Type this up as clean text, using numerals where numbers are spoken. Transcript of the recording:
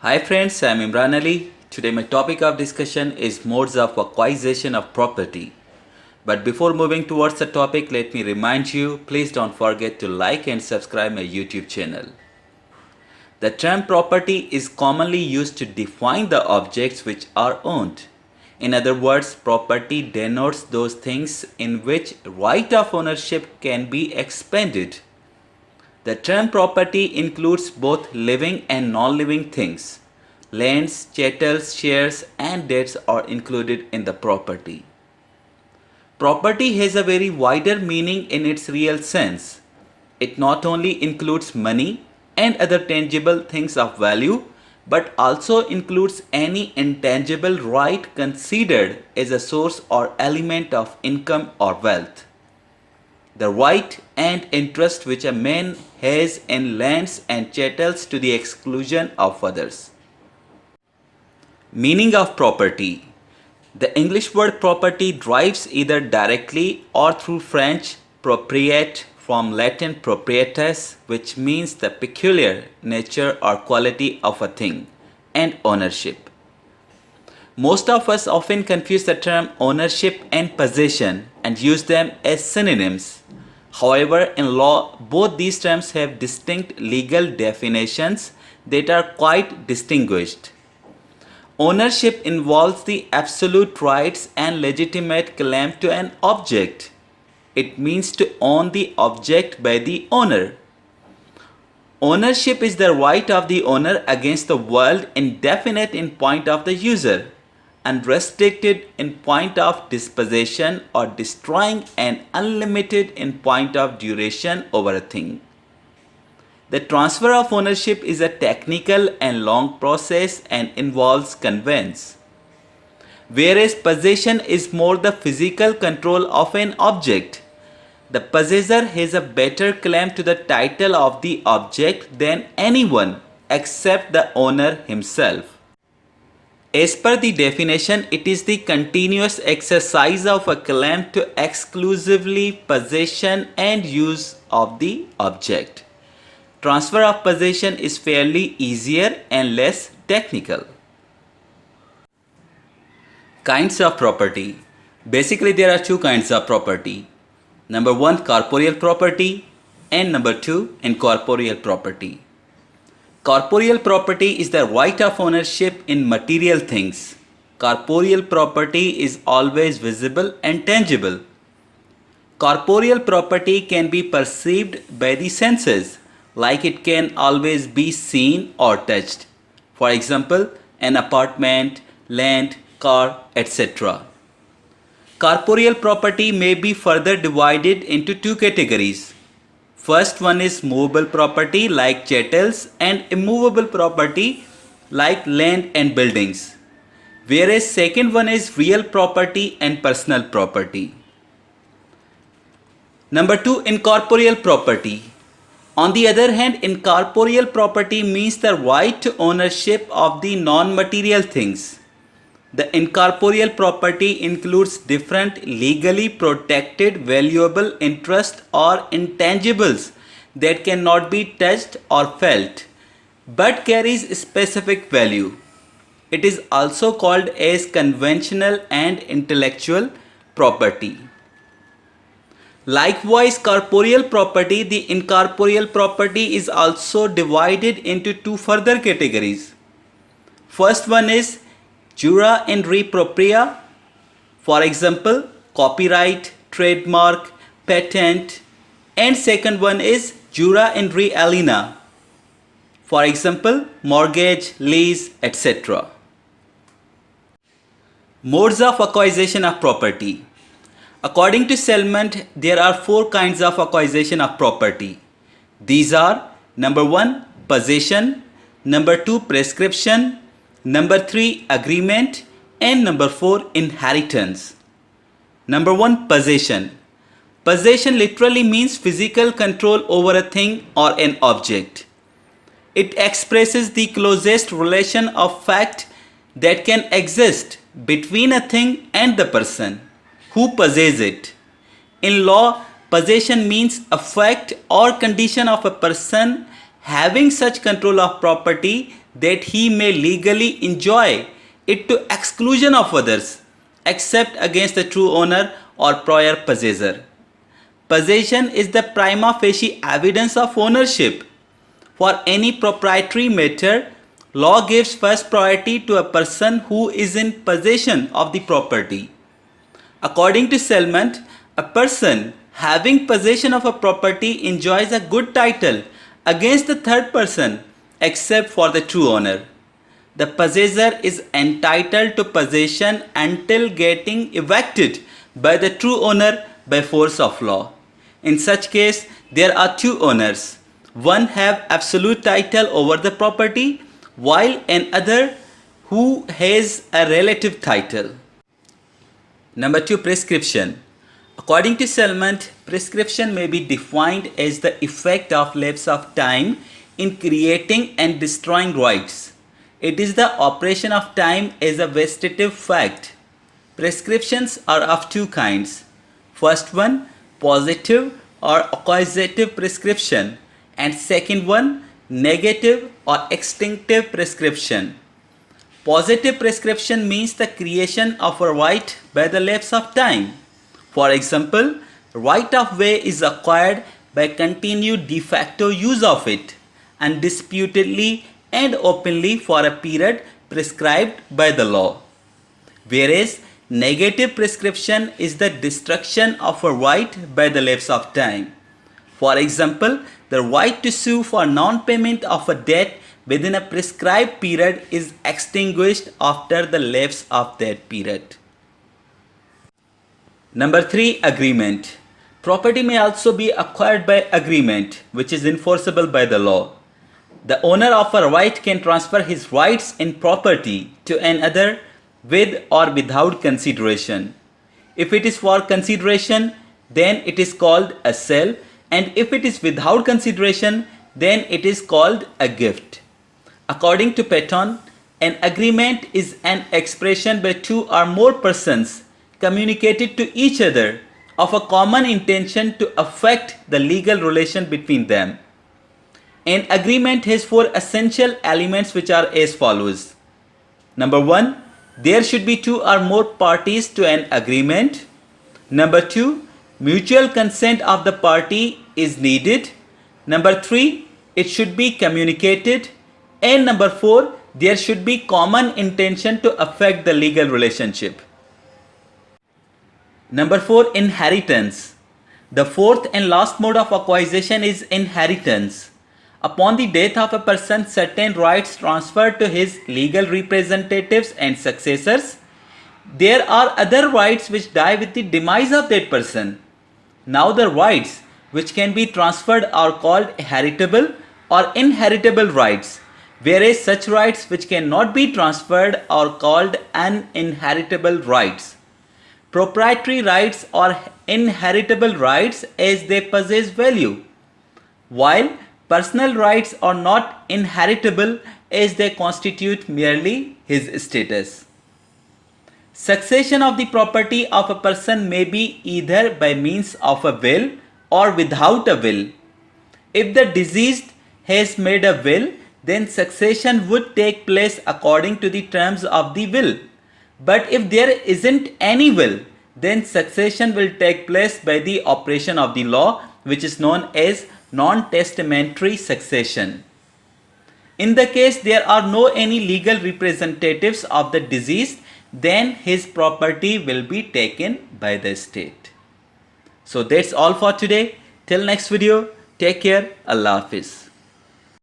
Hi friends, I am Imran Ali. Today my topic of discussion is modes of acquisition of property. But before moving towards the topic, let me remind you, please don't forget to like and subscribe my YouTube channel. The term property is commonly used to define the objects which are owned. In other words, property denotes those things in which right of ownership can be expanded. The term property includes both living and non-living things. Lands, chattels, shares and debts are included in the property. Property has a very wider meaning in its real sense. It not only includes money and other tangible things of value, but also includes any intangible right considered as a source or element of income or wealth. The right and interest which a man has in lands and chattels to the exclusion of others. Meaning of property. The English word property derives either directly or through French propriété from Latin proprietas, which means the peculiar nature or quality of a thing, and ownership. Most of us often confuse the term ownership and possession and use them as synonyms. However, in law, both these terms have distinct legal definitions that are quite distinguished. Ownership involves the absolute rights and legitimate claim to an object. It means to own the object by the owner. Ownership is the right of the owner against the world, indefinite in point of the user, unrestricted in point of dispossession or destroying, and unlimited in point of duration over a thing. The transfer of ownership is a technical and long process and involves conveyance, whereas possession is more the physical control of an object. The possessor has a better claim to the title of the object than anyone except the owner himself. As per the definition, it is the continuous exercise of a claim to exclusively possession and use of the object. Transfer of possession is fairly easier and less technical. Kinds of property. Basically, there are two kinds of property. Number one, corporeal property, and number two, incorporeal property. Corporeal property is the right of ownership in material things. Corporeal property is always visible and tangible. Corporeal property can be perceived by the senses, like it can always be seen or touched. For example, an apartment, land, car, etc. Corporeal property may be further divided into two categories. First one is movable property like chattels and immovable property like land and buildings. Whereas second one is real property and personal property. Number two, incorporeal property. On the other hand, incorporeal property means the right to ownership of the non-material things. The incorporeal property includes different legally protected valuable interests or intangibles that cannot be touched or felt, but carries specific value. It is also called as conventional and intellectual property. Likewise, corporeal property, the incorporeal property is also divided into two further categories. First one is jura in re propria, for example, copyright, trademark, patent, and second one is jura in re aliena, for example, mortgage, lease, etc. Modes of acquisition of property. According to Selmont, there are four kinds of acquisition of property. These are number one, possession, number two, prescription, number three, agreement, and number four, inheritance. Number one, possession. Possession literally means physical control over a thing or an object. It expresses the closest relation of fact that can exist between a thing and the person who possesses it. In law, possession means a fact or condition of a person having such control of property that he may legally enjoy it to exclusion of others, except against the true owner or prior possessor. Possession is the prima facie evidence of ownership. For any proprietary matter, law gives first priority to a person who is in possession of the property. According to Selmont, a person having possession of a property enjoys a good title against the third person except for the true owner. The possessor is entitled to possession until getting evicted by the true owner by force of law. In such case, there are two owners. One have absolute title over the property, while another who has a relative title. Number 2, prescription. According to Selmont, prescription may be defined as the effect of lapse of time in creating and destroying rights. It is the operation of time as a vestitive fact. Prescriptions are of two kinds. First one, positive or acquisitive prescription, and second one, negative or extinctive prescription. Positive prescription means the creation of a right by the lapse of time. For example, right of way is acquired by continued de facto use of it, undisputedly and openly for a period prescribed by the law. Whereas negative prescription is the destruction of a right by the lapse of time. For example, the right to sue for non-payment of a debt within a prescribed period is extinguished after the lapse of that period. Number 3, agreement. Property may also be acquired by agreement, which is enforceable by the law. The owner of a right can transfer his rights in property to another with or without consideration. If it is for consideration, then it is called a sale, and if it is without consideration, then it is called a gift. According to Patton, an agreement is an expression by two or more persons communicated to each other of a common intention to affect the legal relation between them. An agreement has four essential elements which are as follows. Number 1, there should be two or more parties to an agreement. Number 2, mutual consent of the party is needed. Number 3, it should be communicated. And number 4, there should be common intention to affect the legal relationship. Number 4, inheritance. The fourth and last mode of acquisition is inheritance. Upon the death of a person, certain rights transferred to his legal representatives and successors. There are other rights which die with the demise of that person. Now the rights which can be transferred are called heritable or inheritable rights, whereas such rights which cannot be transferred are called uninheritable rights. Proprietary rights are inheritable rights as they possess value, while personal rights are not inheritable as they constitute merely his status. Succession of the property of a person may be either by means of a will or without a will. If the deceased has made a will, then succession would take place according to the terms of the will. But if there isn't any will, then succession will take place by the operation of the law, which is known as non-testamentary succession. In the case there are no any legal representatives of the deceased, then his property will be taken by the state. So that's all for today. Till next video, take care. Allah Hafiz.